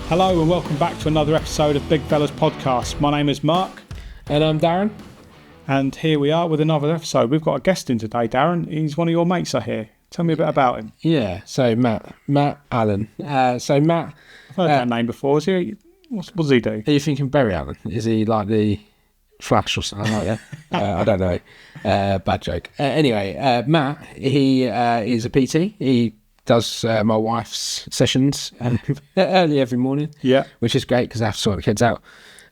Hello and welcome back to another episode of Big Fellas Podcast. My name is Mark. And I'm Darren. And here we are with another episode. We've got a guest in today, Darren. He's one of your mates, I hear. Tell me a bit about him. Yeah, so Matt Allen. So Matt... I've heard that name before. Is he? What does he do? Are you thinking Barry Allen? Is he like the Flash or something like that? I don't know. Bad joke. Anyway, Matt, he is a PT. He does my wife's sessions early every morning. Yeah. Which is great because I have to sort the kids out.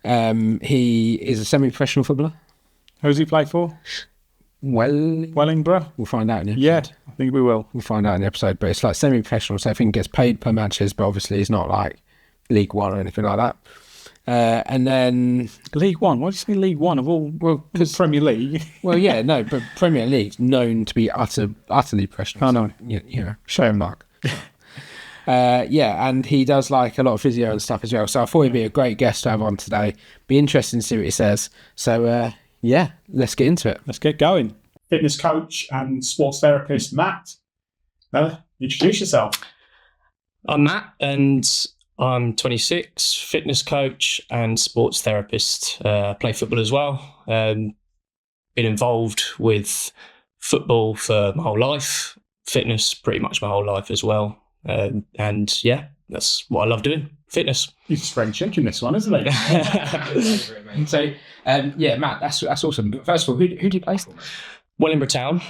He is a semi-professional footballer. Who's he play for? Wellingborough. We'll find out in the episode. Yeah, I think we will. We'll find out in the episode. But it's like semi-professional, so I think he gets paid per matches, but obviously he's not like League One or anything like that. And then... League One? Why do you say League One of all? Well, Premier League. Well, yeah, no, but Premier League's known to be utterly professional. I know. You know, shame Mark. Yeah, and he does like a lot of physio and stuff as well. So I thought he'd be a great guest to have on today. Be interesting to see what he says. So, yeah, let's get into it. Let's get going. Fitness coach and sports therapist, Matt. Introduce yourself. I'm Matt, and I'm 26, fitness coach and sports therapist. Play football as well. Been involved with football for my whole life, fitness pretty much my whole life as well. And yeah, that's what I love doing, fitness. He's a spring chicken, this one, isn't he? So, yeah, Matt, that's awesome. But first of all, who do you play for? Wellingborough Town,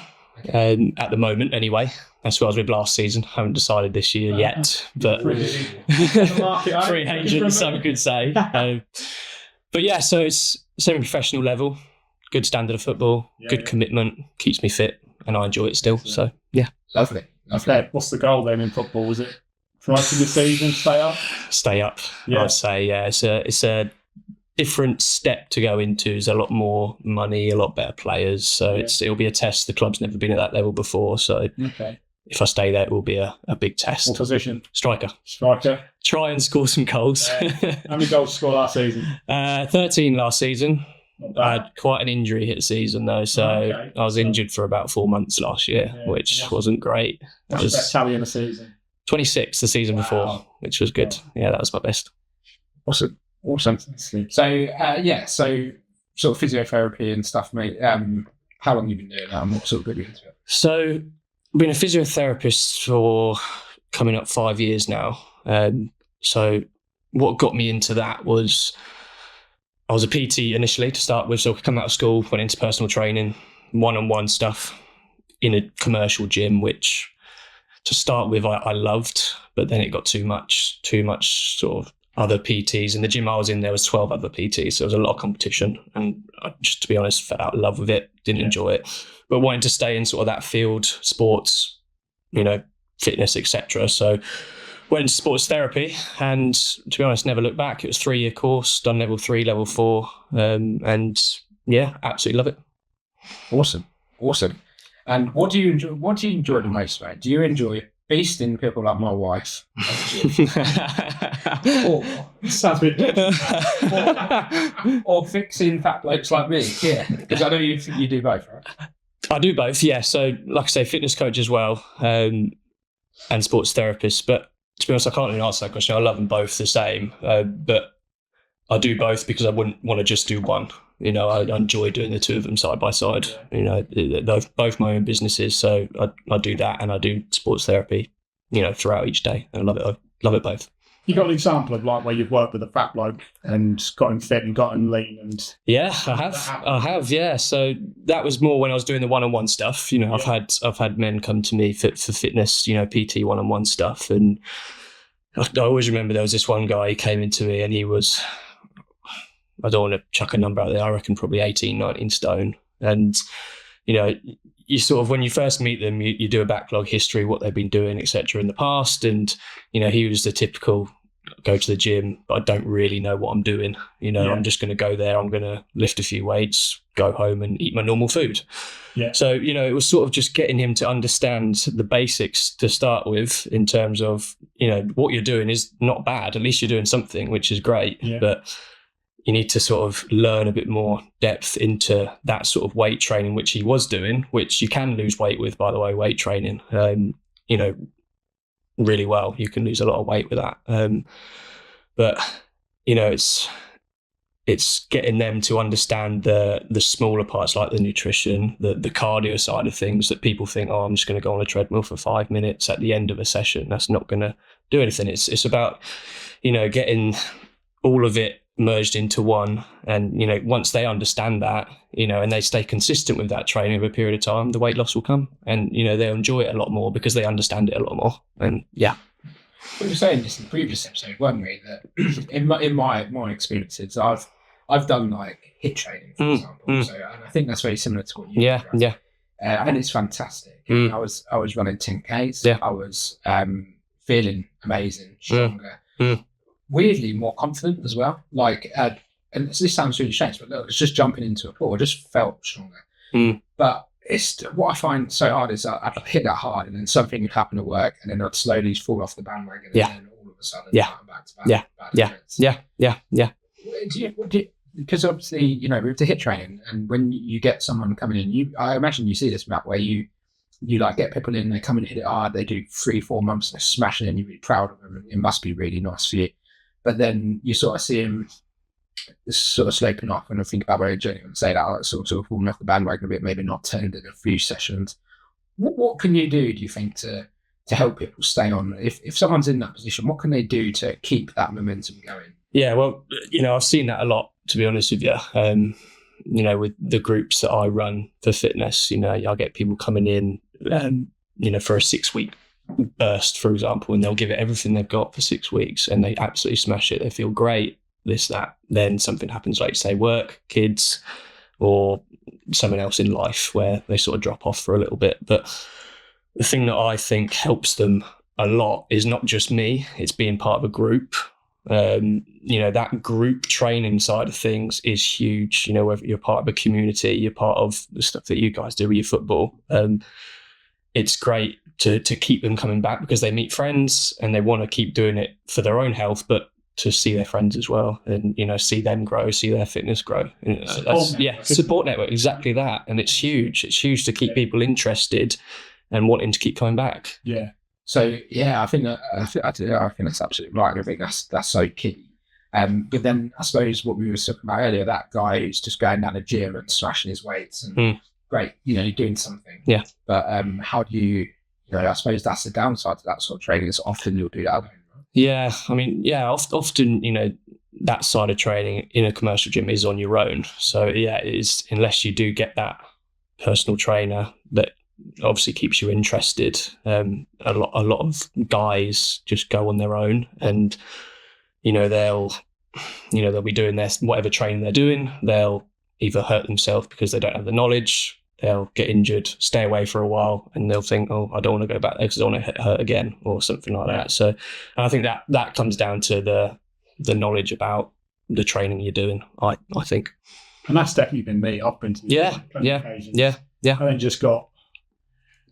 at the moment anyway. That's who I was with last season. Haven't decided this year yet, but free agent, some could say. But yeah, so it's semi-professional level, good standard of football, good commitment, keeps me fit, and I enjoy it still. So yeah, Lovely. Okay, what's the goal then in football? Was it try to the season, stay up? Stay up, Yeah. I'd say. Yeah, it's a different step to go into. There's a lot more money, a lot better players. So it'll be a test. The club's never been at that level before. So Okay. if I stay there, it will be a big test. What position? Striker. Striker. Try and score some goals. How many goals scored last season? 13 last season. Not I bad. had quite an injury hit season though, so Okay. I was injured for about 4 months last year, which wasn't great. That What's that was tally in the season? 26 the season before, which was good. Yeah, that was my best. Awesome. So, yeah, so sort of physiotherapy and stuff, mate. How long have you been doing that and what sort of got you into it? So, I've been a physiotherapist for coming up 5 years now. So, what got me into that was I was a PT initially to start with. So, I come out of school, went into personal training, one-on-one stuff in a commercial gym, which to start with I loved, but then it got too much sort of other PTs. In the gym I was in, there was 12 other PTs, so there was a lot of competition. And I just, to be honest, fell out of love with it, didn't enjoy it. But wanted to stay in sort of that field, sports, fitness, etc. So went into sports therapy, and to be honest, never looked back. It was a 3-year course, done level 3, level 4, and yeah, absolutely love it. Awesome. And what do you enjoy the most, mate? Do you enjoy beasting people like my wife? Sounds a bit. or fixing fat blokes like me? Yeah, because I know you do both, right? I do both, yeah. So, like I say, fitness coach as well, and sports therapist. But to be honest, I can't really answer that question. I love them both the same, but I do both because I wouldn't want to just do one. I enjoy doing the two of them side by side. They're both my own businesses, so I do that and I do sports therapy, throughout each day. And I love it. I love it both. You got an example of like where you've worked with a fat bloke and got him fit and got him lean and Yeah, I have. Yeah. So that was more when I was doing the one-on-one stuff. I've had men come to me for fitness, PT one-on-one stuff, and I always remember there was this one guy. He came into me and he was, I don't want to chuck a number out there, I reckon probably 18, 19 stone. And, you sort of, when you first meet them, you do a backlog history, what they've been doing, etc. in the past. And, he was the typical go to the gym, but I don't really know what I'm doing. I'm just going to go there, I'm going to lift a few weights, go home and eat my normal food. Yeah. So, it was sort of just getting him to understand the basics to start with in terms of, what you're doing is not bad. At least you're doing something, which is great. Yeah. But you need to sort of learn a bit more depth into that sort of weight training, which he was doing, which you can lose weight with, by the way, weight training, really well. You can lose a lot of weight with that. But, it's getting them to understand the smaller parts, like the nutrition, the cardio side of things, that people think, oh, I'm just going to go on a treadmill for 5 minutes at the end of a session. That's not going to do anything. It's about, getting all of it merged into one. And, once they understand that, and they stay consistent with that training over a period of time, the weight loss will come, and, they'll enjoy it a lot more because they understand it a lot more. And yeah. We were saying this in the previous episode, weren't we? That in my experiences, I've done like HIIT training, for example. So, and I think that's very similar to what you do. Right? And it's fantastic. I was running 10Ks. Yeah. I was feeling amazing, stronger, weirdly more confident as well. Like, and this sounds really strange, but look, it's just jumping into a pool. I just felt stronger. But it's what I find so hard is I'd hit that hard, and then something would happen at work, and then I'd slowly fall off the bandwagon, and then all of a sudden, I'm back to back. Because obviously, with the HIIT training, and when you get someone coming in, I imagine you see this, Matt, where you like get people in, they come and hit it hard, they do 3-4 months, they're smashing it, and you're really proud of them, and it must be really nice for you. But then you sort of see them sort of sloping off, and I think about where you're going to say that, like sort of falling off the bandwagon a bit, maybe not turned in a few sessions. What can you do you think, to help people stay on? If someone's in that position, what can they do to keep that momentum going? Yeah, well, I've seen that a lot, to be honest with you. With the groups that I run for fitness, I get people coming in, for a 6-week burst, for example, and they'll give it everything they've got for 6 weeks, and they absolutely smash it. They feel great, this, that. Then something happens, like say work, kids, or something else in life where they sort of drop off for a little bit. But the thing that I think helps them a lot is not just me, it's being part of a group. That group training side of things is huge. Whether you're part of a community, you're part of the stuff that you guys do with your football. It's great to keep them coming back because they meet friends and they want to keep doing it for their own health, but to see their friends as well, and see them grow, see their fitness grow. Support network, exactly that. And it's huge. It's huge to keep people interested and wanting to keep coming back. Yeah. So I think that's absolutely right. I think that's so key. But then I suppose what we were talking about earlier, that guy who's just going down the gym and smashing his weights and great, doing something. Yeah. But how do you, I suppose that's the downside to that sort of training. Is often you'll do that. Yeah, I mean, often, that side of training in a commercial gym is on your own. So yeah, it is, unless you do get that personal trainer that obviously keeps you interested. A lot of guys just go on their own, and they'll be doing their whatever training they're doing. They'll either hurt themselves because they don't have the knowledge. They'll get injured, stay away for a while, and they'll think, oh, I don't want to go back there because I don't want to get hurt again, or something like that. So I think that comes down to the knowledge about the training you're doing, I think. And that's definitely been me. I've been to occasions. Yeah. And then just got,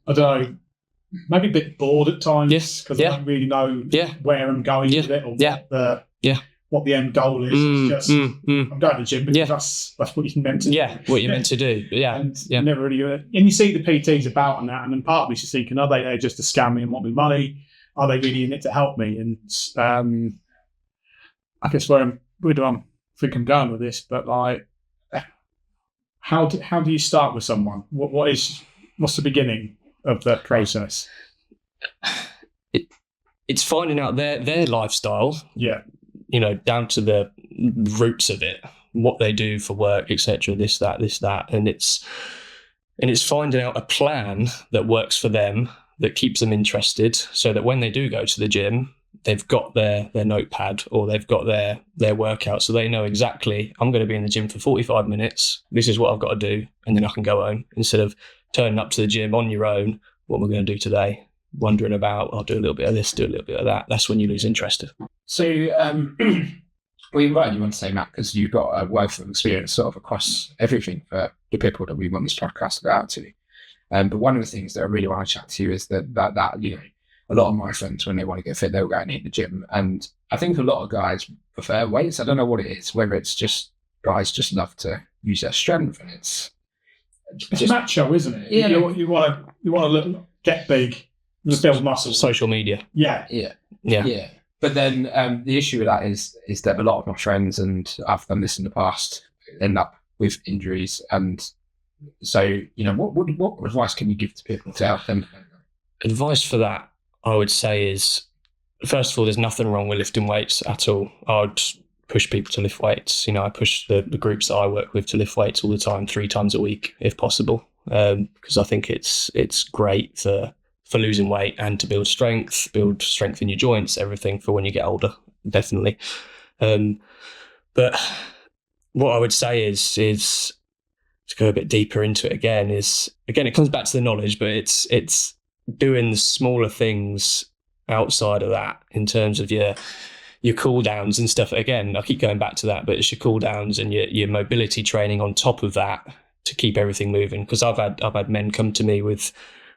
I don't know, maybe a bit bored at times because I don't really know where I'm going with it, or what the end goal is. It's just I'm going to the gym because that's what you're meant to do. Yeah, what you're meant to do. Yeah. And never really, and you see the PTs about and that, and then part of me is thinking, are they there just to scam me and want me money? Are they really in it to help me? And I guess where I'm think I'm going with this, but like, how do you start with someone? What's the beginning of the process? It's finding out their lifestyle. Yeah. Down to the roots of it, what they do for work, etc. This, that, and it's finding out a plan that works for them, that keeps them interested, so that when they do go to the gym, they've got their notepad or they've got their workout, so they know exactly, I'm going to be in the gym for 45 minutes. This is what I've got to do, and then I can go home, instead of turning up to the gym on your own. What am I going to do today? Wondering about, I'll do a little bit of this, do a little bit of that. That's when you lose interest. So, we invited you on to say, Matt, because you've got a wealth of experience sort of across everything for the people that we want this podcast to go out to. But one of the things that I really want to chat to you is that a lot of my friends, when they want to get fit, they'll go and hit the gym. And I think a lot of guys prefer weights. I don't know what it is, whether it's just guys just love to use their strength, and it's macho, isn't it? Yeah. You want to get big, build muscle. Social media. Yeah. But But then the issue with that is that a lot of my friends, and I've done this in the past, end up with injuries. And so, what advice can you give to people to help them? Advice for that, I would say, is first of all, there's nothing wrong with lifting weights at all. I'd push people to lift weights. I push the groups that I work with to lift weights all the time, 3 times a week if possible, because I think it's great for losing weight and to build strength in your joints, everything for when you get older, definitely. But what I would say is to go a bit deeper into it again, it comes back to the knowledge, but it's doing the smaller things outside of that in terms of your cool downs and stuff. Again, I keep going back to that, but it's your cool downs and your mobility training on top of that to keep everything moving. Because I've had men come to me with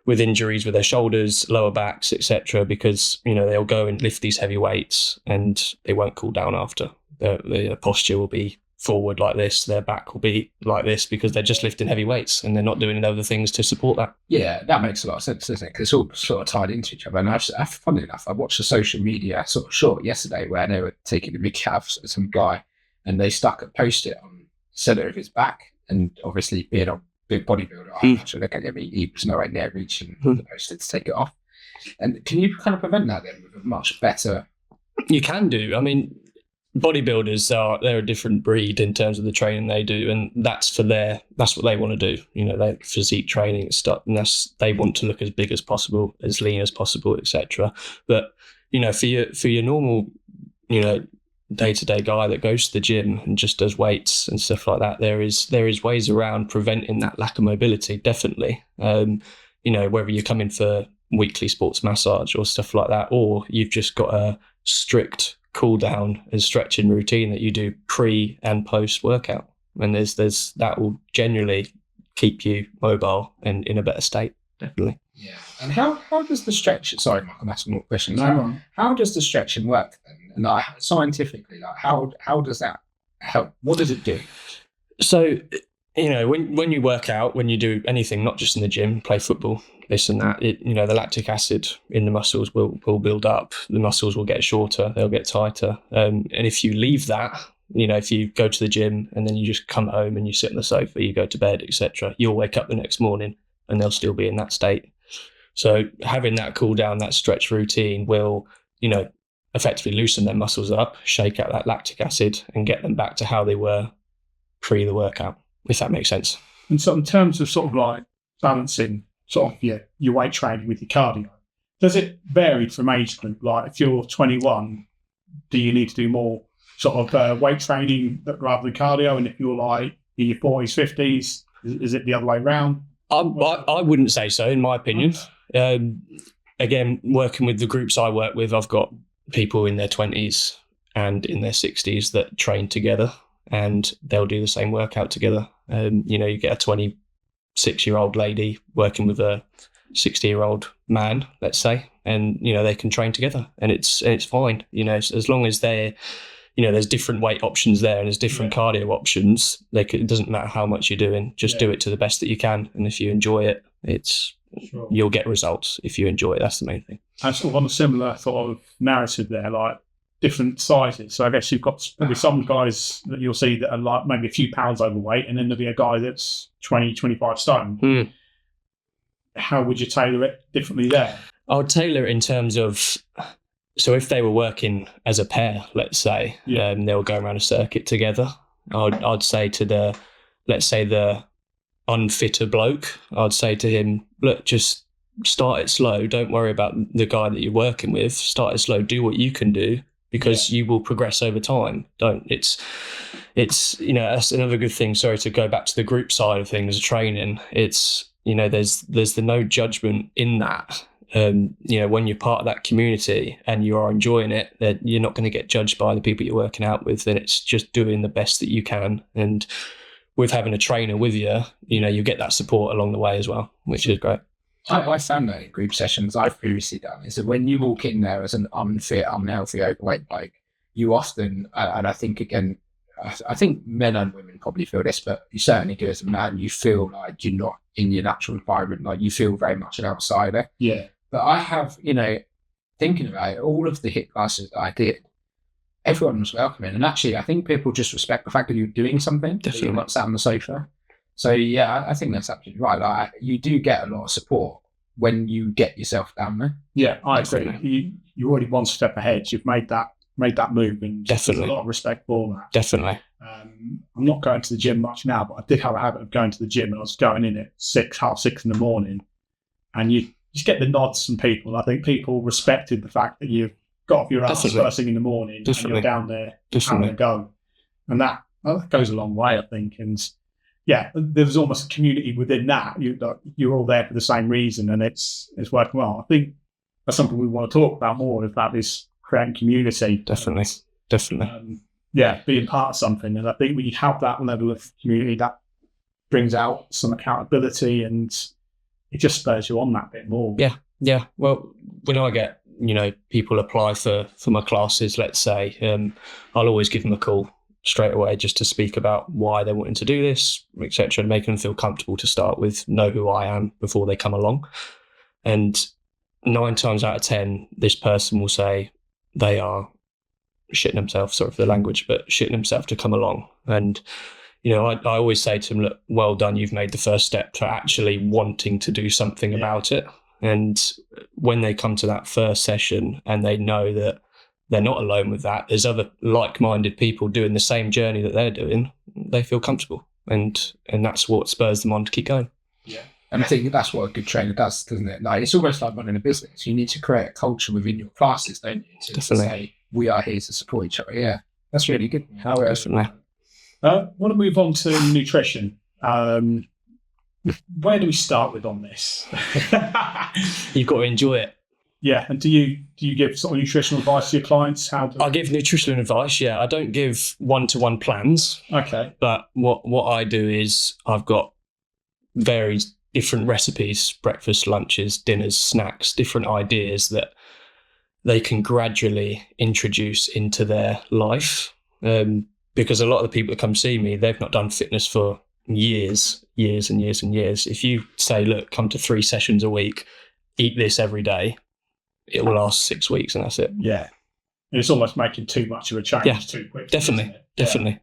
injuries with their shoulders, lower backs, etc., because they'll go and lift these heavy weights and they won't cool down after. Their posture will be forward like this, their back will be like this, because they're just lifting heavy weights and they're not doing other things to support that. Yeah, that makes a lot of sense, doesn't it? Because it's all sort of tied into each other. And funny enough, I watched a social media sort of short yesterday where they were taking the big calves at some guy and they stuck a post-it on the centre of his back. And obviously being a big bodybuilder, I actually look at him, he was nowhere near reaching the post-it to take it off. And can you kind of prevent that then with a much better... You can do. I mean, bodybuilders they're a different breed in terms of the training they do, and that's what they want to do. Their physique training and stuff, and they want to look as big as possible, as lean as possible, etc. But for your normal day-to-day guy that goes to the gym and just does weights and stuff like that, there is ways around preventing that lack of mobility, definitely. Whether you're coming for weekly sports massage or stuff like that, or you've just got a strict cool down and stretching routine that you do pre and post workout, and there's that will generally keep you mobile and in a better state, definitely. Yeah. And how does the stretch? Sorry, Mark, I'm asking more questions. No. How does the stretching work then? And scientifically, how does that help? What does it do? So when you work out, when you do anything, not just in the gym, play football, this and that, the lactic acid in the muscles will build up. The muscles will get shorter, they'll get tighter. And if you leave that, if you go to the gym and then you just come home and you sit on the sofa, you go to bed, etc., you'll wake up the next morning and they'll still be in that state. So having that cool down, that stretch routine will, effectively loosen their muscles up, shake out that lactic acid and get them back to how they were pre the workout, if that makes sense. And so in terms of sort of like balancing sort of your weight training with your cardio, does it vary from age group? Like if you're 21, do you need to do more sort of weight training rather than cardio? And if you're like in your 40s, 50s, is it the other way around? I wouldn't say so, in my opinion. Again, working with the groups I work with, I've got people in their 20s and in their 60s that train together and they'll do the same workout together. You get a 26-year-old lady working with a 60-year-old man, let's say, and they can train together and it's fine. As long as they're, there's different weight options there and there's different cardio options. It doesn't matter how much you're doing, just do it to the best that you can. And if you enjoy it, you'll get results if you enjoy it. That's the main thing. And sort of on a similar sort of narrative there, like different sizes. So I guess you've got probably some guys that you'll see that are like maybe a few pounds overweight, and then there'll be a guy that's 20, 25 stone. How would you tailor it differently there? I would tailor it in terms of, so if they were working as a pair, let's say, they'll go around a circuit together. I'd say to the unfitter bloke, I'd say to him, look, just start it slow. Don't worry about the guy that you're working with. Start it slow. Do what you can do, because you will progress over time. It's that's another good thing. Sorry to go back to the group side of things, training. It's, there's the no judgment in that. When you're part of that community and you are enjoying it, that you're not going to get judged by the people you're working out with, and it's just doing the best that you can. And with having a trainer with you, you get that support along the way as well, which is great. I found that in group sessions I've previously done is that when you walk in there as an unfit, unhealthy, overweight bloke, you often, and I think again, I think men and women probably feel this, but you certainly do as a man, you feel like you're not in your natural environment, like you feel very much an outsider. Yeah. But I have, thinking about it, all of the HIIT classes that I did, everyone was welcoming. And actually, I think people just respect the fact that you're doing something, that you're not sat on the sofa. So, yeah, I think that's absolutely right. Like, you do get a lot of support when you get yourself down there. Yeah, I agree. You're already one step ahead. You've made that move, and there's a lot of respect for that. Definitely. I'm not going to the gym much now, but I did have a habit of going to the gym, and I was going in at 6:30 in the morning, and you just get the nods from people. I think people respected the fact that you've got off your ass first thing in the morning and you're down there having a go. And that goes a long way, I think. And yeah, there's almost a community within that. You're all there for the same reason, and it's working well. I think that's something we want to talk about more, is that is creating community. Definitely. Being part of something. And I think when you have that level of community, that brings out some accountability, and it just spurs you on that bit more. Yeah. Well, when I get, people apply for my classes, let's say, I'll always give them a call straight away just to speak about why they're wanting to do this, etc., and make them feel comfortable to start with, know who I am before they come along. And 9 times out of 10, this person will say they are shitting themselves, sorry for the language, but shitting themselves to come along. And, I always say to them, look, well done, you've made the first step to actually wanting to do something about it. And when they come to that first session and they know that they're not alone with that, there's other like-minded people doing the same journey that they're doing, they feel comfortable. And that's what spurs them on to keep going. Yeah. And I think that's what a good trainer does, doesn't it? Like, it's almost like running a business. You need to create a culture within your classes, don't you? To say, we are here to support each other. Yeah, that's really good. Definitely. I want to move on to nutrition. Where do we start with on this? You've got to enjoy it. Yeah, and do you give sort of nutritional advice to your clients? I give nutritional advice, yeah. I don't give one-to-one plans. Okay. But what I do is I've got very different recipes, breakfast, lunches, dinners, snacks, different ideas that they can gradually introduce into their life. Because a lot of the people that come see me, they've not done fitness for years and years. If you say, look, come to 3 sessions a week, eat this every day, it will last 6 weeks and that's it. Yeah. It's almost making too much of a change too quick. Definitely.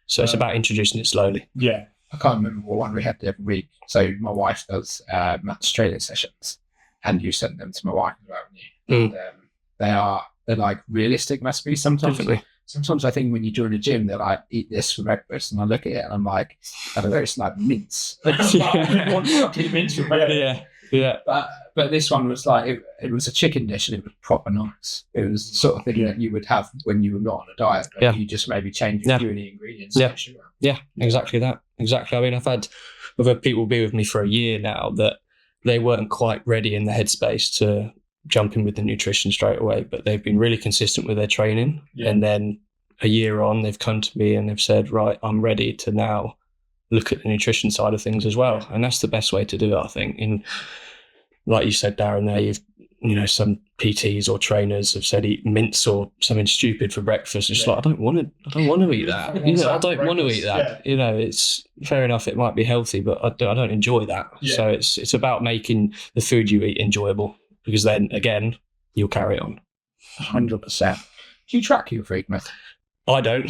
So it's about introducing it slowly. Yeah. I can't remember what one we had every week. So my wife does Matt's training sessions, and you send them to my wife as well, haven't you? And they're like realistic recipes sometimes. Definitely. Sometimes I think when you join a gym, they're like, eat this for breakfast. And I look at it and I'm like, I don't know, it's like mince. Mince for breakfast. Yeah. But this one was like, it was a chicken dish and it was proper nice. It was the sort of thing that you would have when you were not on a diet. But you just maybe change a few of the ingredients. Yeah, exactly that. Exactly. I mean, I've had people be with me for a year now that they weren't quite ready in the headspace to jump in with the nutrition straight away, but they've been really consistent with their training. And then a year on, they've come to me and they've said, right, I'm ready to now look at the nutrition side of things as well. And that's the best way to do it, I think. In, like you said, Darren, there, some PTs or trainers have said eat mince or something stupid for breakfast. It's like, I don't want to eat that. I don't want to eat that. It's fair enough. It might be healthy, but I don't enjoy that. So it's about making the food you eat enjoyable, because then again, you'll carry it on. 100%. Do you track your food, Matt? I don't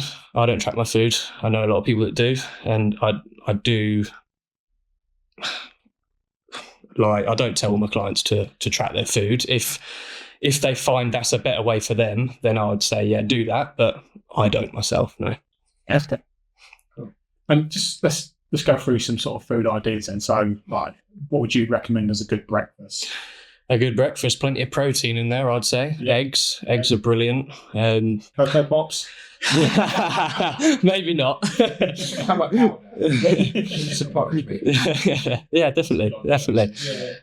track my food. I know a lot of people that do, and I do. Like, I don't tell all my clients to track their food. If they find that's a better way for them, then I would say, yeah, do that. But I don't myself, no. That's good. Cool. And just let's go through some sort of food ideas then. So, like, what would you recommend as a good breakfast? A good breakfast, plenty of protein in there, I'd say. Yeah. Eggs are brilliant. Cocoa Pops? Maybe not. How about powder? Yeah, definitely.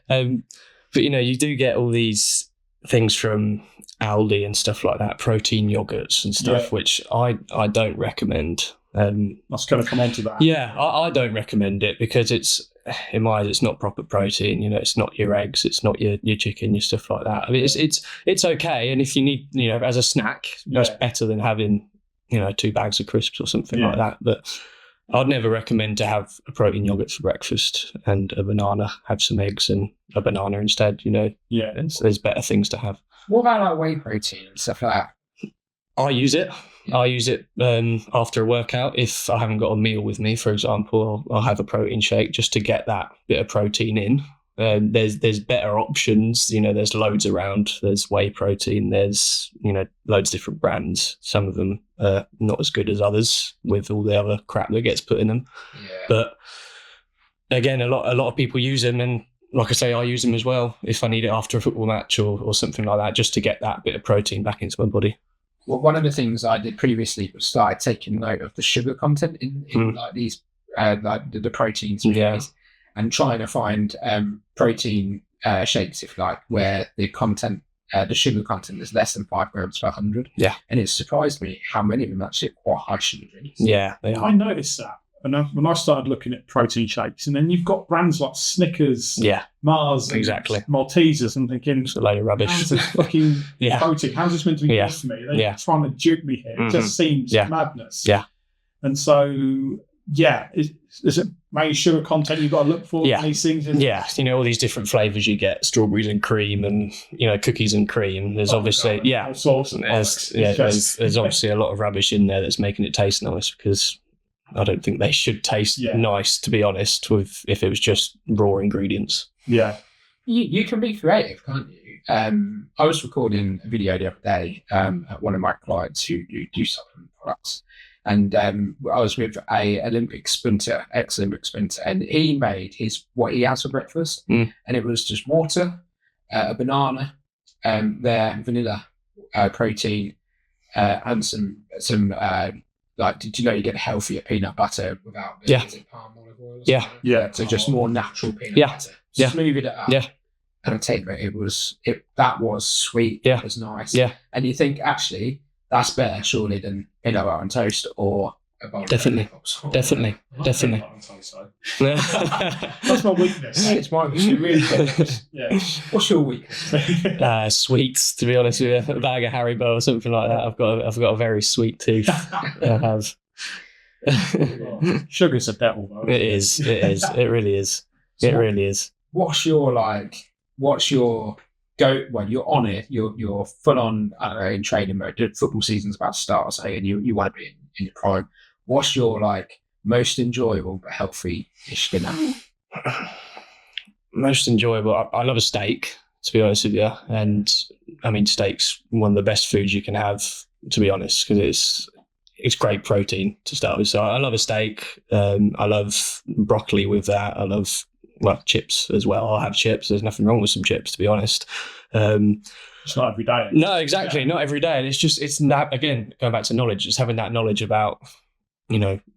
But you do get all these things from Aldi and stuff like that, protein yogurts and stuff, which I don't recommend. I was going to come on to that. Yeah, I don't recommend it because in my eyes, it's not proper protein. It's not your eggs, it's not your chicken, your stuff like that. I mean, it's okay, and if you need, as a snack, that's better than having 2 bags of crisps or something like that. But I'd never recommend to have a protein yogurt for breakfast and a banana. Have some eggs and a banana instead. There's better things to have. What about like whey protein and stuff like that? I use it. I use it after a workout. If I haven't got a meal with me, for example, I'll have a protein shake just to get that bit of protein in. There's better options. There's loads around. There's whey protein. There's loads of different brands. Some of them are not as good as others with all the other crap that gets put in them. Yeah. But again, a lot of people use them, and like I say, I use them as well if I need it after a football match or something like that, just to get that bit of protein back into my body. Well, one of the things I did previously was started taking note of the sugar content in like these like the proteins, and trying to find protein shakes, if you like, where the sugar content is less than 5 grams per 100. Yeah, and it surprised me how many of them actually are quite high sugar drinks. Yeah, they are. I noticed that. And when I started looking at protein shakes, and then you've got brands like Snickers, Mars, exactly, Maltesers, I'm thinking, it's a load of rubbish. How's this fucking protein? How's this meant to be good for me? They're trying to dupe me here. It just seems madness. Yeah. And so, is it mainly sugar content you've got to look for in these things? Yeah, all these different flavours you get, strawberries and cream and, cookies and cream. There's obviously, there's obviously a lot of rubbish in there that's making it taste nice, because I don't think they should taste nice, to be honest, if it was just raw ingredients. Yeah. You can be creative, can't you? I was recording a video the other day at one of my clients who do supplement products. And I was with a Olympic sprinter, ex-Olympic sprinter, and he made what he has for breakfast. And it was just water, a banana, their vanilla protein, and some did you know you get healthier peanut butter without is it palm olive oil? Yeah. So just more natural peanut butter. Smooth it up. Yeah. And I tell you, that was sweet. Yeah. It was nice. Yeah. And you think, actually, that's better surely than peanut butter on toast or a bowl Definitely. of Definitely. That's my weakness. It's my really good. Yeah. What's your weakness? Sweets, to be honest with you. A bag of Haribo or something like that. I've got a very sweet tooth. I have. Sugar's a devil, though. It is. It really is. It really is. What's your go? Well, you're on it. You're full on in training mode. The football season's about to start, say, and you want to be in your prime. What's your most enjoyable but healthy-ish dinner? Most enjoyable. I love a steak, to be honest with you, and I mean steak's one of the best foods you can have, to be honest, because it's great protein to start with. So I love a steak. I love broccoli with that. I love chips as well. I'll have chips. There's nothing wrong with some chips, to be honest. It's not every day. No, exactly. Not every day. And it's not, again, going back to knowledge, just having that knowledge about,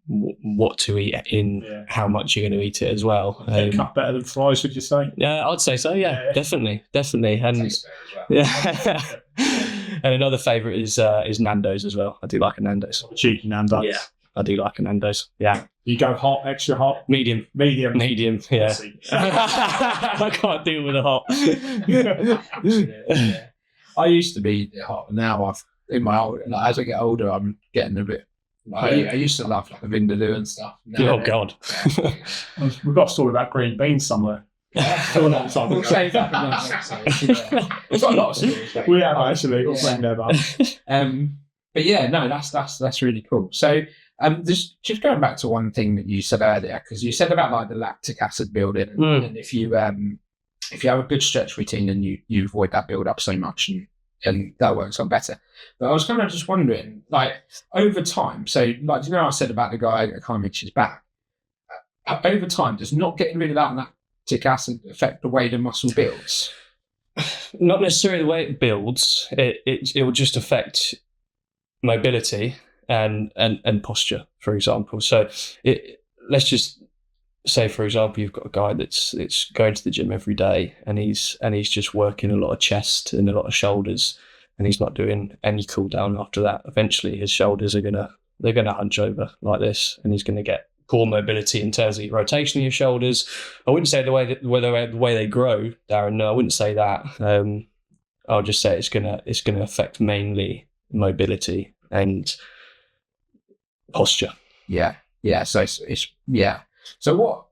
what to eat in, how much you're going to eat it as well. Cut better than fries, would you say? Yeah, I'd say so. Yeah. Definitely. And and another favourite is Nando's as well. I do like a Nando's. Cheeky Nando's. Yeah, I do like a Nando's. Yeah. You go hot, extra hot? Medium. Yeah. I can't deal with the hot. I used to be hot. Now as I get older, I'm getting a bit. I used to love a vindaloo and stuff. Oh God. We've got a story about green beans somewhere. We'll save that. We've got a lot of stories. We have actually. We'll bring them up. But yeah, no, that's really cool. So just going back to one thing that you said earlier, because you said about the lactic acid building, and if you have a good stretch routine and you avoid that build up so much, and that works on better. But I was kind of just wondering, over time, so I said about the guy that can't reach his back. Over time, does not getting rid of that lactic acid affect the way the muscle builds? Not necessarily the way it builds. It will just affect mobility and posture, for example. So let's just say, for example, you've got a guy that's going to the gym every day, and he's just working a lot of chest and a lot of shoulders, and he's not doing any cool down after that. Eventually, his shoulders are gonna hunch over like this, and he's gonna get poor mobility in terms of the rotation of your shoulders. I wouldn't say the way they grow, Darren. No, I wouldn't say that. I'll just say it's gonna affect mainly mobility and posture. Yeah. So it's So what?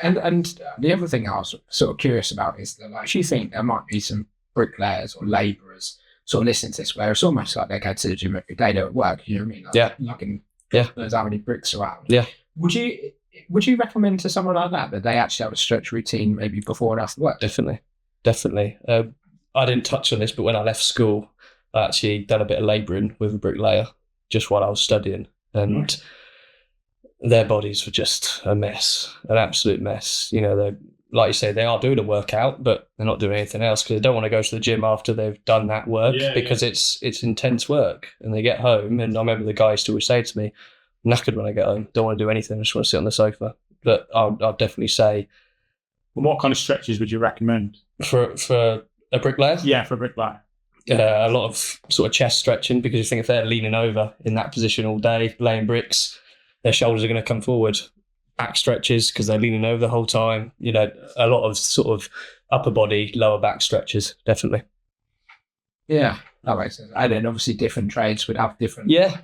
And the other thing I was sort of curious about is that, do you think there might be some bricklayers or labourers sort of listening to this, where it's almost like they go to the gym every day, they're at work, you know what I mean? Like, lugging there's how many bricks around. Yeah. Would you recommend to someone like that they actually have a stretch routine maybe before and after work? Definitely. I didn't touch on this, but when I left school, I actually done a bit of labouring with a bricklayer just while I was studying, and their bodies were just a mess, an absolute mess. You know, they're, like you say, they are doing a workout, but they're not doing anything else because they don't want to go to the gym after they've done that work because it's intense work. And they get home, and I remember the guy used to always say to me, knackered when I get home, don't want to do anything, I just want to sit on the sofa. But I'll definitely say... Well, what kind of stretches would you recommend? For a bricklayer? Yeah, for a bricklayer. A lot of sort of chest stretching, because you think if they're leaning over in that position all day, laying bricks, their shoulders are going to come forward. Back stretches, because they're leaning over the whole time. You know, a lot of sort of upper body, lower back stretches, definitely. Yeah, that makes sense. And then obviously different trades would have different... Yeah.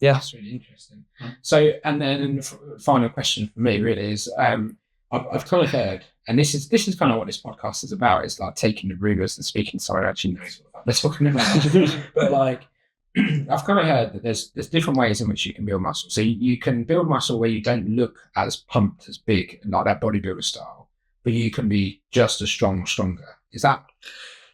That's really interesting. So, and then final question for me really is, I've kind of heard, and this is kind of what this podcast is about. It's like taking the rumours and speaking to someone who actually knows what they're talking about. But like, I've kind of heard that there's different ways in which you can build muscle. So you can build muscle where you don't look as pumped, as big, like that bodybuilder style, but you can be just as strong or stronger. Is that?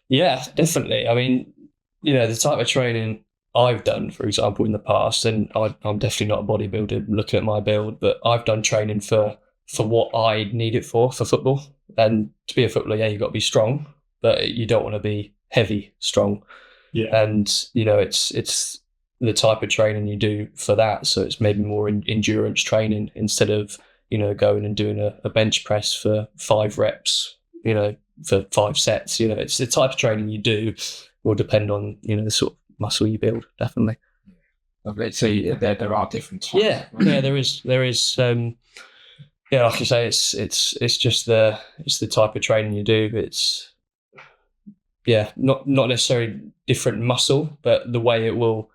Yeah, definitely. I mean, you know, the type of training I've done, for example, in the past, and I'm definitely not a bodybuilder looking at my build, but I've done training for what I need it for football. And to be a footballer, you've got to be strong, but you don't want to be heavy strong. Yeah. And, you know, it's the type of training you do for that. So it's maybe more endurance training instead of, you know, going and doing a bench press for 5 reps, you know, for 5 sets. You know, it's the type of training you do will depend on, you know, the sort of muscle you build, definitely. Lovely. So there are different types. Yeah, there is. Yeah, like I say, it's just the type of training you do. It's not necessarily different muscle, but the way it will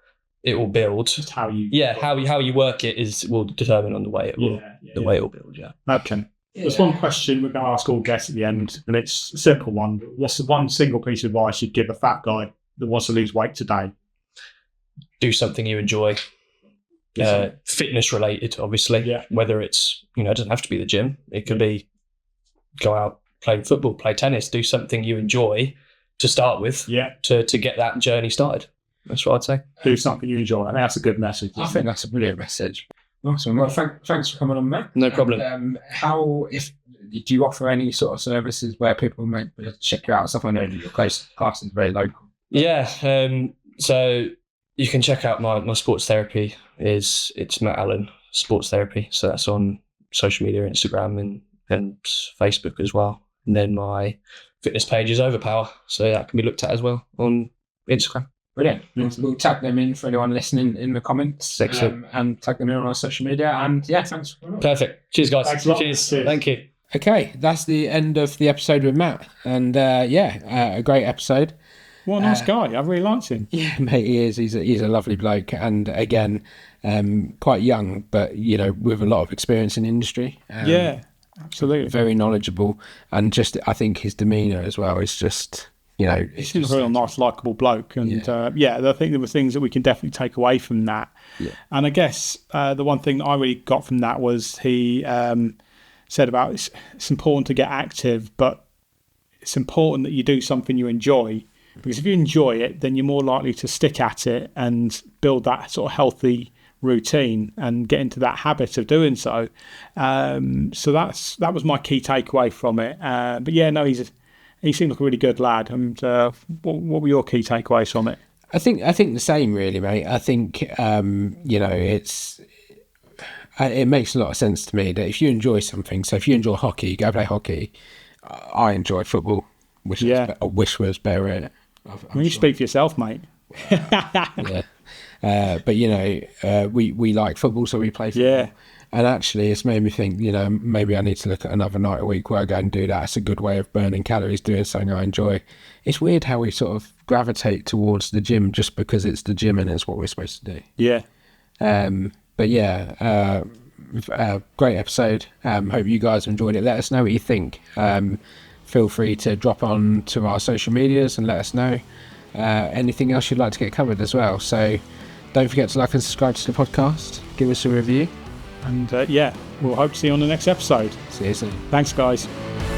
build. Just how you how you work it will determine on the way it will way it will build. Yeah. Okay. There's one question we're going to ask all guests at the end, and it's a simple one. What's the one single piece of advice you'd give a fat guy that wants to lose weight today? Do something you enjoy. Fitness related, obviously. Yeah. Whether it's, you know, it doesn't have to be the gym. It could be go out, play football, play tennis, do something you enjoy to start with. Yeah. To get that journey started. That's what I'd say. Do something you enjoy. I think that's a good message. I think that's a brilliant message. Awesome. Well, thanks for coming on, mate. No problem. And, do you offer any sort of services where people might check you out and stuff? I know that your class is very local. Yeah. So you can check out my sports therapy. It's Matt Allen Sports Therapy. So that's on social media, Instagram and Facebook as well. And then my fitness page is Overpower. So that can be looked at as well on Instagram. Brilliant. We'll tag them in for anyone listening in the comments. And tag them in on our social media. And yeah, thanks. Perfect. Cheers, guys. Thanks a lot. Cheers. Thank you. Okay, that's the end of the episode with Matt. And a great episode. What a nice guy. I really liked him. Yeah, mate, he is. He's a lovely bloke. And again, quite young, but, you know, with a lot of experience in industry. Yeah, absolutely. Very knowledgeable. And just, I think his demeanour as well is just, you know. He seems a real nice, likeable bloke. And I think there were things that we can definitely take away from that. Yeah. And I guess the one thing that I really got from that was he said about it's important to get active, but it's important that you do something you enjoy. Because if you enjoy it, then you're more likely to stick at it and build that sort of healthy routine and get into that habit of doing so. So that was my key takeaway from it. But yeah, no, he seemed like a really good lad. And what were your key takeaways from it? I think the same, really, mate. I think it makes a lot of sense to me that if you enjoy something, so if you enjoy hockey, go play hockey. I enjoy football, which I wish was better. You speak for yourself, mate. Yeah. But, you know, we like football, so we play football. Yeah. And actually, it's made me think, you know, maybe I need to look at another night a week where I go and do that. It's a good way of burning calories, doing something I enjoy. It's weird how we sort of gravitate towards the gym just because it's the gym and it's what we're supposed to do. Yeah. But yeah, great episode. Hope you guys enjoyed it. Let us know what you think. feel free to drop on to our social medias and let us know anything else you'd like to get covered as well. So don't forget to like and subscribe to the podcast, give us a review, And we'll hope to see you on the next episode. see you soon. Thanks, guys.